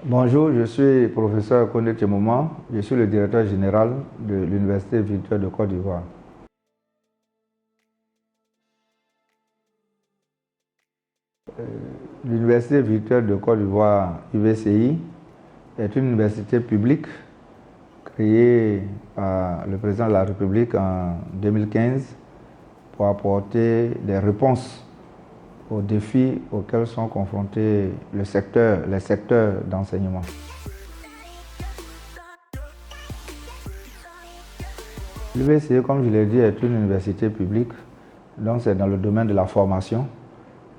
Bonjour, je suis professeur Koné Tchemouma, je suis le directeur général de l'Université virtuelle de Côte d'Ivoire. L'Université virtuelle de Côte d'Ivoire, UVCI, est une université publique créée par le président de la République en 2015 pour apporter des réponses aux défis auxquels sont confrontés les secteurs d'enseignement. L'UVCI, comme je l'ai dit, est une université publique, donc c'est dans le domaine de la formation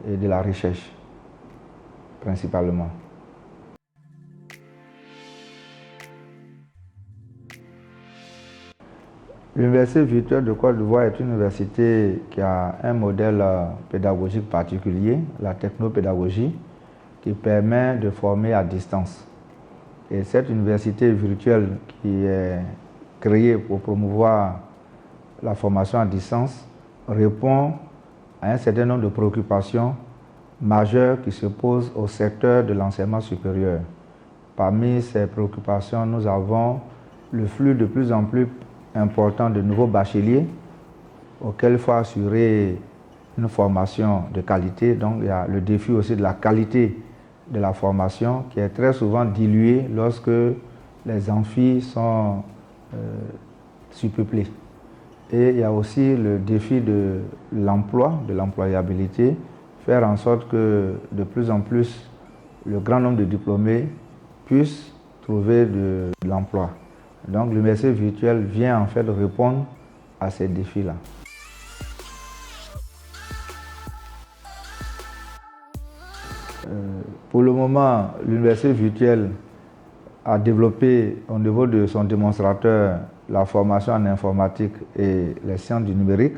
et de la recherche, principalement. L'Université virtuelle de Côte d'Ivoire est une université qui a un modèle pédagogique particulier, la technopédagogie, qui permet de former à distance. Et cette université virtuelle qui est créée pour promouvoir la formation à distance répond à un certain nombre de préoccupations majeures qui se posent au secteur de l'enseignement supérieur. Parmi ces préoccupations, nous avons le flux de plus en plus important de nouveaux bacheliers auxquels il faut assurer une formation de qualité. Donc il y a le défi aussi de la qualité de la formation qui est très souvent diluée lorsque les amphis sont surpeuplés. Et il y a aussi le défi de l'emploi, de l'employabilité, faire en sorte que de plus en plus le grand nombre de diplômés puissent trouver de l'emploi. Donc l'université virtuelle vient en fait répondre à ces défis-là. Pour le moment, l'université virtuelle a développé au niveau de son démonstrateur la formation en informatique et les sciences du numérique,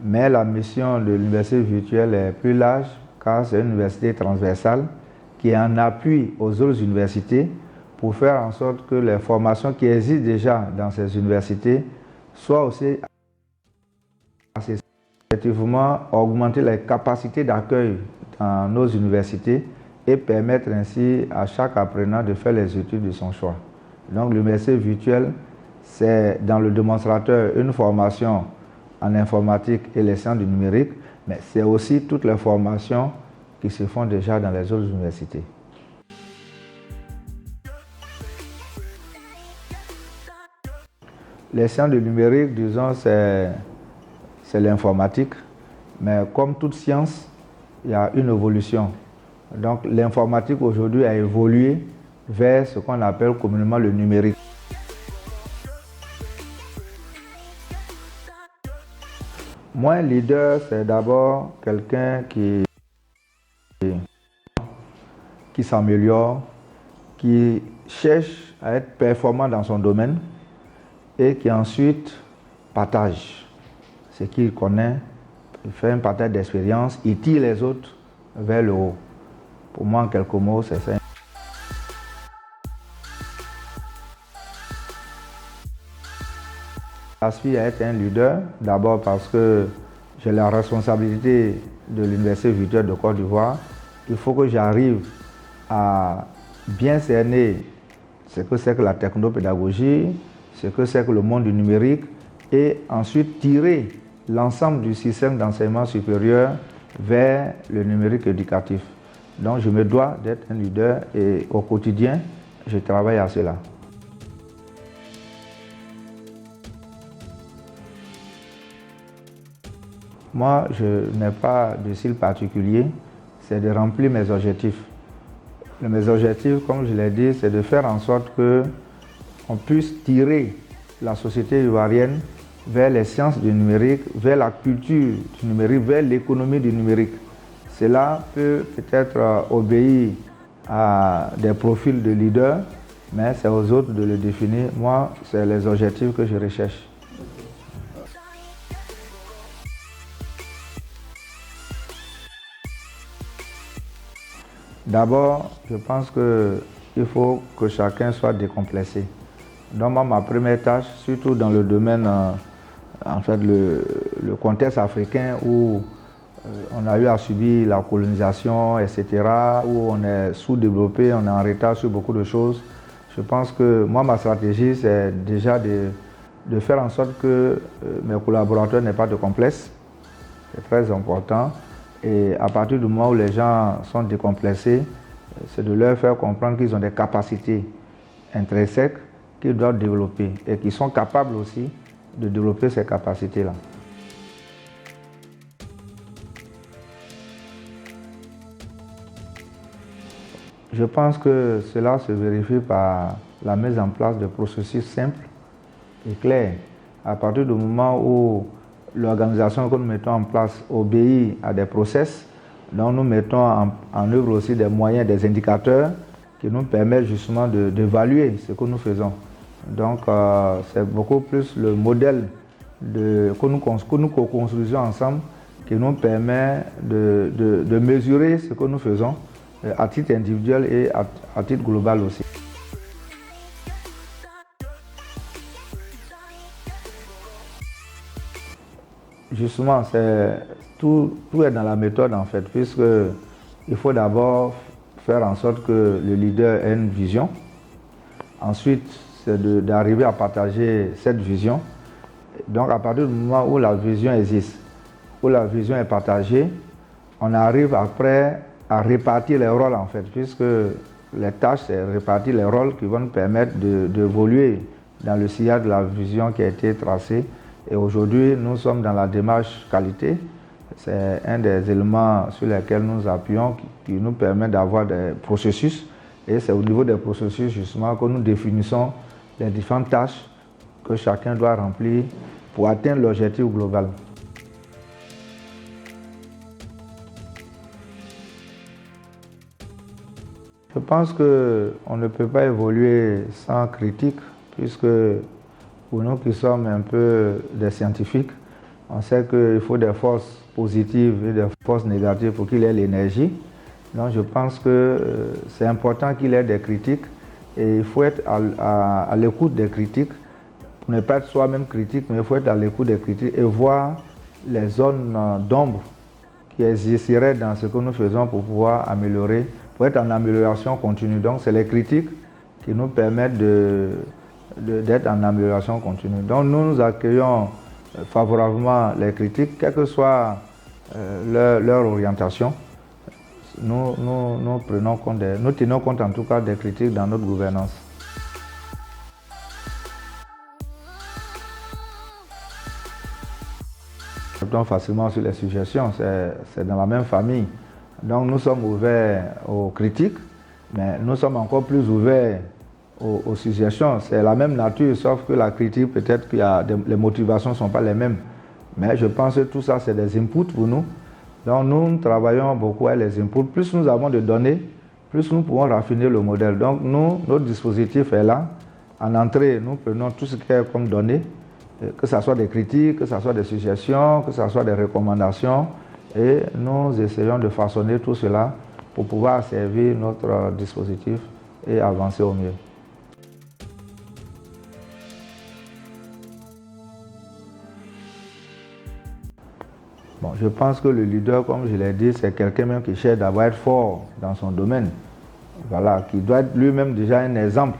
mais la mission de l'université virtuelle est plus large car c'est une université transversale qui est en appui aux autres universités pour faire en sorte que les formations qui existent déjà dans ces universités soient aussi effectivement augmenter les capacités d'accueil dans nos universités et permettre ainsi à chaque apprenant de faire les études de son choix. Donc l'université virtuelle, c'est dans le démonstrateur une formation en informatique et les sciences du numérique, mais c'est aussi toutes les formations qui se font déjà dans les autres universités. Les sciences du numérique, disons, c'est l'informatique, mais comme toute science, il y a une évolution. Donc l'informatique aujourd'hui a évolué vers ce qu'on appelle communément le numérique. Moi, un leader, c'est d'abord quelqu'un qui s'améliore, qui cherche à être performant dans son domaine et qui ensuite partage ce qu'il connaît, il fait un partage d'expérience, il tire les autres vers le haut. Pour moi, en quelques mots, c'est ça. J'aspire à être un leader, d'abord parce que j'ai la responsabilité de l'Université virtuelle de Côte d'Ivoire. Il faut que j'arrive à bien cerner ce que c'est que la technopédagogie, ce que c'est que le monde du numérique et ensuite tirer l'ensemble du système d'enseignement supérieur vers le numérique éducatif. Donc je me dois d'être un leader et au quotidien, je travaille à cela. Moi, je n'ai pas de style particulier, c'est de remplir mes objectifs. Mes objectifs, comme je l'ai dit, c'est de faire en sorte qu'on puisse tirer la société ivoirienne vers les sciences du numérique, vers la culture du numérique, vers l'économie du numérique. Cela peut peut-être obéir à des profils de leaders, mais c'est aux autres de le définir. Moi, c'est les objectifs que je recherche. D'abord, je pense qu'il faut que chacun soit décomplexé. Donc moi, ma première tâche, surtout dans le domaine, en fait, le contexte africain où On a eu à subir la colonisation, etc., où on est sous-développé, on est en retard sur beaucoup de choses. Je pense que moi, ma stratégie, c'est déjà de faire en sorte que mes collaborateurs n'aient pas de complexe. C'est très important. Et à partir du moment où les gens sont décomplexés, c'est de leur faire comprendre qu'ils ont des capacités intrinsèques qu'ils doivent développer et qu'ils sont capables aussi de développer ces capacités-là. Je pense que cela se vérifie par la mise en place de processus simples et clairs. À partir du moment où l'organisation que nous mettons en place obéit à des process, donc nous mettons en œuvre aussi des moyens, des indicateurs qui nous permettent justement d'évaluer ce que nous faisons. Donc c'est beaucoup plus le modèle que nous co-construisons ensemble qui nous permet de mesurer ce que nous faisons à titre individuel et à titre global aussi. Justement, tout est dans la méthode en fait, puisque il faut d'abord faire en sorte que le leader ait une vision. Ensuite, c'est d'arriver à partager cette vision. Donc, à partir du moment où la vision existe, où la vision est partagée, on arrive après à répartir les rôles en fait, puisque les tâches, c'est répartir les rôles qui vont nous permettre d'évoluer dans le sillage de la vision qui a été tracée. Et aujourd'hui, nous sommes dans la démarche qualité. C'est un des éléments sur lesquels nous appuyons qui nous permet d'avoir des processus. Et c'est au niveau des processus justement que nous définissons les différentes tâches que chacun doit remplir pour atteindre l'objectif global. Je pense qu'on ne peut pas évoluer sans critique, puisque pour nous qui sommes un peu des scientifiques, on sait qu'il faut des forces positives et des forces négatives pour qu'il y ait l'énergie. Donc je pense que c'est important qu'il y ait des critiques et il faut être à l'écoute des critiques, pour ne pas être soi-même critique, mais il faut être à l'écoute des critiques et voir les zones d'ombre qui existeraient dans ce que nous faisons pour pouvoir améliorer, pour être en amélioration continue. Donc c'est les critiques qui nous permettent d'être en amélioration continue. Donc nous accueillons favorablement les critiques, quelle que soit leur orientation. Nous tenons compte en tout cas des critiques dans notre gouvernance. Nous répondons facilement sur les suggestions, c'est dans la même famille. Donc nous sommes ouverts aux critiques, mais nous sommes encore plus ouverts aux suggestions. C'est la même nature, sauf que la critique, peut-être que les motivations ne sont pas les mêmes. Mais je pense que tout ça, c'est des inputs pour nous. Donc nous travaillons beaucoup avec les inputs. Plus nous avons de données, plus nous pouvons raffiner le modèle. Donc notre dispositif est là. En entrée, nous prenons tout ce qui est comme données, que ce soit des critiques, que ce soit des suggestions, que ce soit des recommandations. Et nous essayons de façonner tout cela pour pouvoir servir notre dispositif et avancer au mieux. Bon, je pense que le leader, comme je l'ai dit, c'est quelqu'un même qui cherche d'abord être fort dans son domaine. Voilà, qui doit être lui-même déjà un exemple.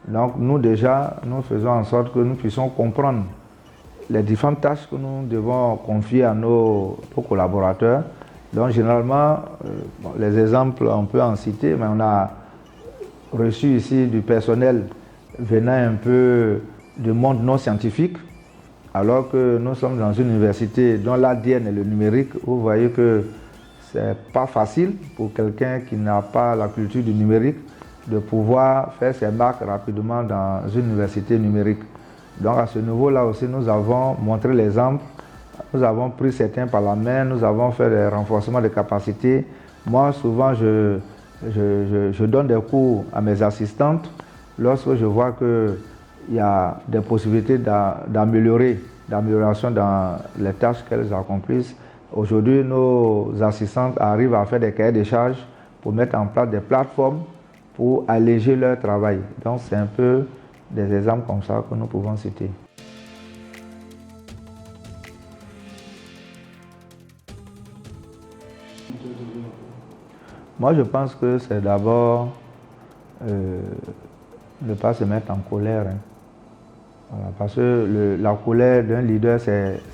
Donc nous déjà, nous faisons en sorte que nous puissions comprendre les différentes tâches que nous devons confier à nos collaborateurs. Donc généralement, les exemples, on peut en citer, mais on a reçu ici du personnel venant un peu du monde non scientifique, alors que nous sommes dans une université dont l'ADN est le numérique. Vous voyez que ce n'est pas facile pour quelqu'un qui n'a pas la culture du numérique de pouvoir faire ses marques rapidement dans une université numérique. Donc à ce niveau-là aussi, nous avons montré l'exemple, nous avons pris certains par la main, nous avons fait des renforcements de capacités. Moi, souvent, je donne des cours à mes assistantes lorsque je vois qu'il y a des possibilités d'amélioration dans les tâches qu'elles accomplissent. Aujourd'hui, nos assistantes arrivent à faire des cahiers de charges pour mettre en place des plateformes pour alléger leur travail. Donc c'est un peu des exemples comme ça que nous pouvons citer. Moi, je pense que c'est d'abord ne pas se mettre en colère, hein. Voilà, parce que la colère d'un leader, ça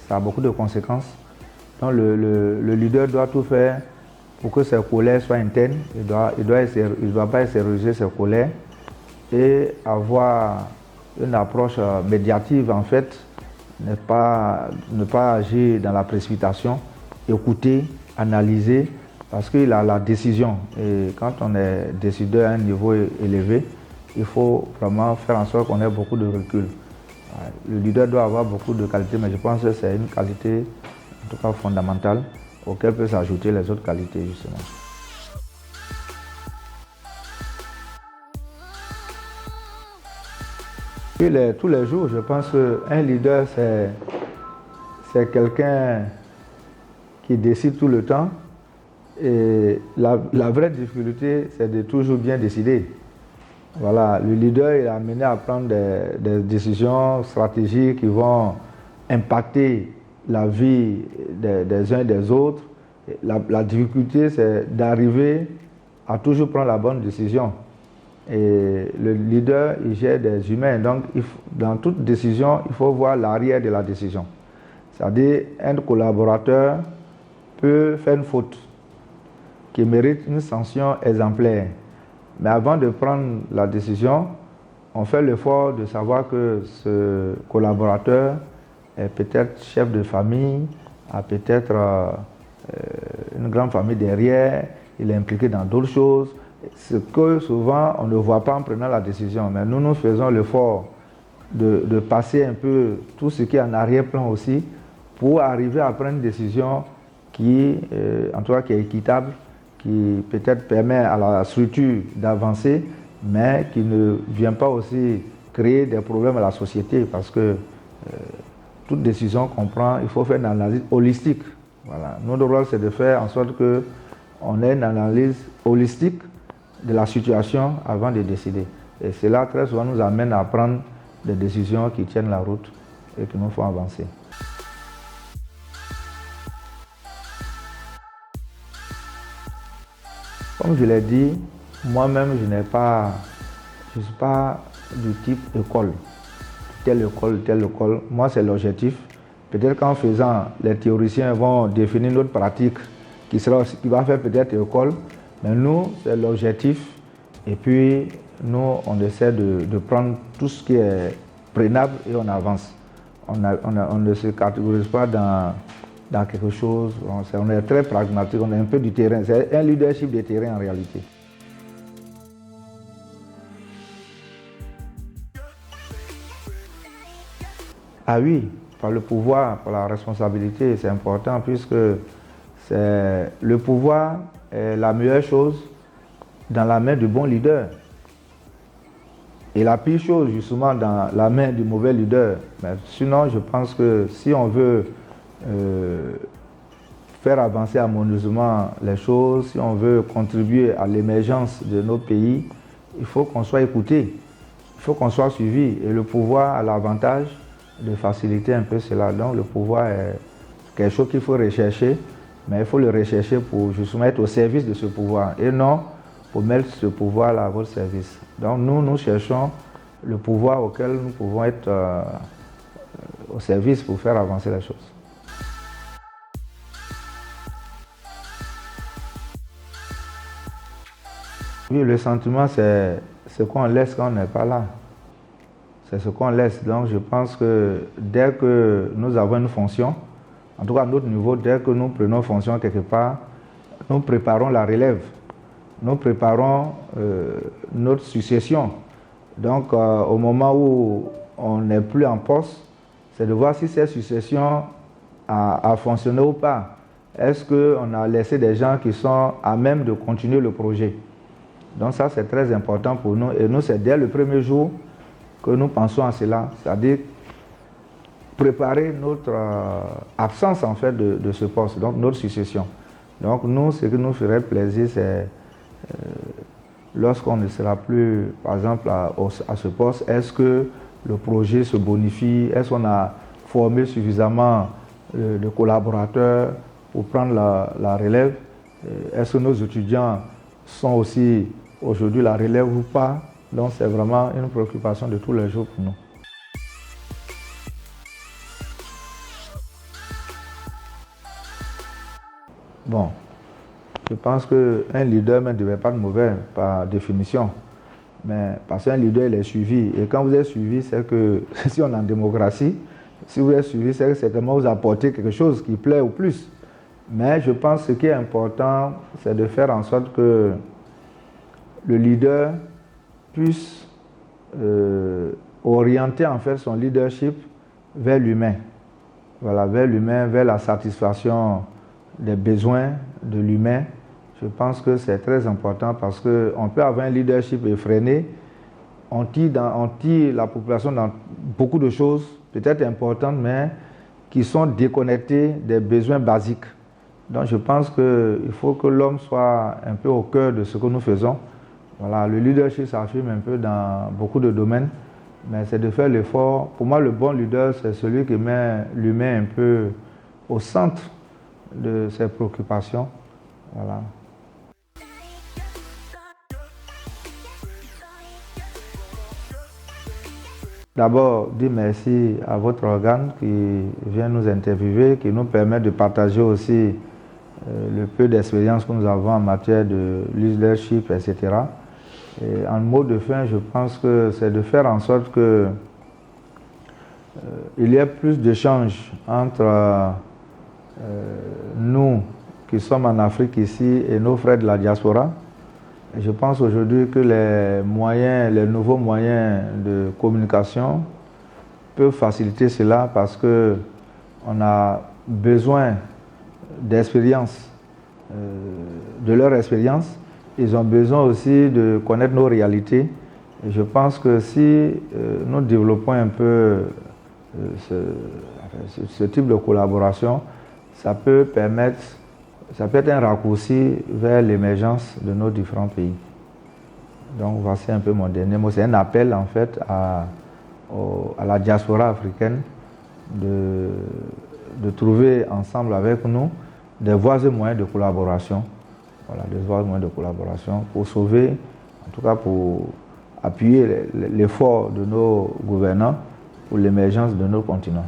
a beaucoup de conséquences. Donc le leader doit tout faire pour que ses colères soient internes. Il ne doit pas extérioriser ses colères et avoir une approche médiative en fait, ne pas agir dans la précipitation, écouter, analyser, parce qu'il a la décision. Et quand on est décideur à un niveau élevé, il faut vraiment faire en sorte qu'on ait beaucoup de recul. Le leader doit avoir beaucoup de qualités, mais je pense que c'est une qualité, en tout cas fondamentale, auquel peut s'ajouter les autres qualités, justement. Puis tous les jours, je pense qu'un leader, c'est quelqu'un qui décide tout le temps. Et la vraie difficulté, c'est de toujours bien décider. Voilà, le leader est amené à prendre des décisions stratégiques qui vont impacter la vie des uns et des autres. La difficulté, c'est d'arriver à toujours prendre la bonne décision. Et le leader, il gère des humains. Donc, dans toute décision, il faut voir l'arrière de la décision. C'est-à-dire, un collaborateur peut faire une faute qui mérite une sanction exemplaire. Mais avant de prendre la décision, on fait l'effort de savoir que ce collaborateur est peut-être chef de famille, a peut-être une grande famille derrière, il est impliqué dans d'autres choses. Ce que souvent on ne voit pas en prenant la décision. Mais nous faisons l'effort de passer un peu tout ce qui est en arrière-plan aussi pour arriver à prendre une décision qui, en tout cas, qui est équitable, qui peut-être permet à la structure d'avancer, mais qui ne vient pas aussi créer des problèmes à la société, parce que toute décision qu'on prend, il faut faire une analyse holistique. Voilà. Notre rôle, c'est de faire en sorte qu'on ait une analyse holistique de la situation avant de décider. Et cela, très souvent, nous amène à prendre des décisions qui tiennent la route et qui nous font avancer. Comme je l'ai dit, moi-même, je ne suis pas du type école. Telle école. Moi, c'est l'objectif. Peut-être qu'en faisant, les théoriciens vont définir notre pratique qui va faire peut-être école. Mais nous, c'est l'objectif. Et puis, nous, on essaie de prendre tout ce qui est prenable et on avance. On ne se catégorise pas dans quelque chose. On est très pragmatique, on est un peu du terrain. C'est un leadership de terrain en réalité. Ah oui, par le pouvoir, par la responsabilité, c'est important puisque le pouvoir est la meilleure chose dans la main du bon leader. Et la pire chose, justement, dans la main du mauvais leader. Mais sinon, je pense que si on veut faire avancer harmonieusement les choses, si on veut contribuer à l'émergence de nos pays, il faut qu'on soit écouté, il faut qu'on soit suivi. Et le pouvoir a l'avantage de faciliter un peu cela. Donc le pouvoir est quelque chose qu'il faut rechercher, mais il faut le rechercher pour justement être au service de ce pouvoir et non pour mettre ce pouvoir-là à votre service. Donc nous cherchons le pouvoir auquel nous pouvons être au service pour faire avancer les choses. Oui, le sentiment, c'est ce qu'on laisse quand on n'est pas là. C'est ce qu'on laisse. Donc je pense que dès que nous avons une fonction, en tout cas à notre niveau, dès que nous prenons fonction quelque part, nous préparons la relève. Nous préparons notre succession. Donc au moment où on n'est plus en poste, c'est de voir si cette succession a fonctionné ou pas. Est-ce qu'on a laissé des gens qui sont à même de continuer le projet? Donc ça, c'est très important pour nous. Et nous, c'est dès le premier jour que nous pensons à cela. C'est-à-dire préparer notre absence, en fait, de ce poste, donc notre succession. Donc nous, ce qui nous ferait plaisir, c'est lorsqu'on ne sera plus, par exemple, à ce poste, est-ce que le projet se bonifie? Est-ce qu'on a formé suffisamment de collaborateurs pour prendre la relève? Est-ce que nos étudiants sont aussi aujourd'hui la relève ou pas. Donc c'est vraiment une préoccupation de tous les jours pour nous. Bon, je pense qu'un leader ne devait pas être mauvais par définition. Mais parce qu'un leader, il est suivi. Et quand vous êtes suivi, c'est que si on est en démocratie, si vous êtes suivi, c'est que certainement vous apportez quelque chose qui plaît au plus. Mais je pense que ce qui est important, c'est de faire en sorte que le leader puisse orienter en fait son leadership vers l'humain. Voilà, vers l'humain, vers la satisfaction des besoins de l'humain. Je pense que c'est très important parce qu'on peut avoir un leadership effréné. On tire la population dans beaucoup de choses, peut-être importantes, mais qui sont déconnectées des besoins basiques. Donc je pense qu'il faut que l'homme soit un peu au cœur de ce que nous faisons. Voilà, le leadership s'affirme un peu dans beaucoup de domaines, mais c'est de faire l'effort. Pour moi, le bon leader, c'est celui qui met l'humain un peu au centre de ses préoccupations. Voilà. D'abord, dire merci à votre organe qui vient nous interviewer, qui nous permet de partager aussi le peu d'expérience que nous avons en matière de leadership, etc. Et en mot de fin, je pense que c'est de faire en sorte que il y ait plus d'échanges entre nous qui sommes en Afrique ici et nos frères de la diaspora. Et je pense aujourd'hui que les nouveaux moyens de communication peuvent faciliter cela parce qu'on a besoin d'expérience, de leur expérience. Ils ont besoin aussi de connaître nos réalités. Et je pense que si nous développons un peu ce type de collaboration, ça peut être un raccourci vers l'émergence de nos différents pays. Donc voici un peu mon dernier mot. C'est un appel en fait à la diaspora africaine de trouver ensemble avec nous des voies et moyens de collaboration. Voilà, des voies et moyens de collaboration pour sauver, en tout cas pour appuyer l'effort de nos gouvernants pour l'émergence de nos continents.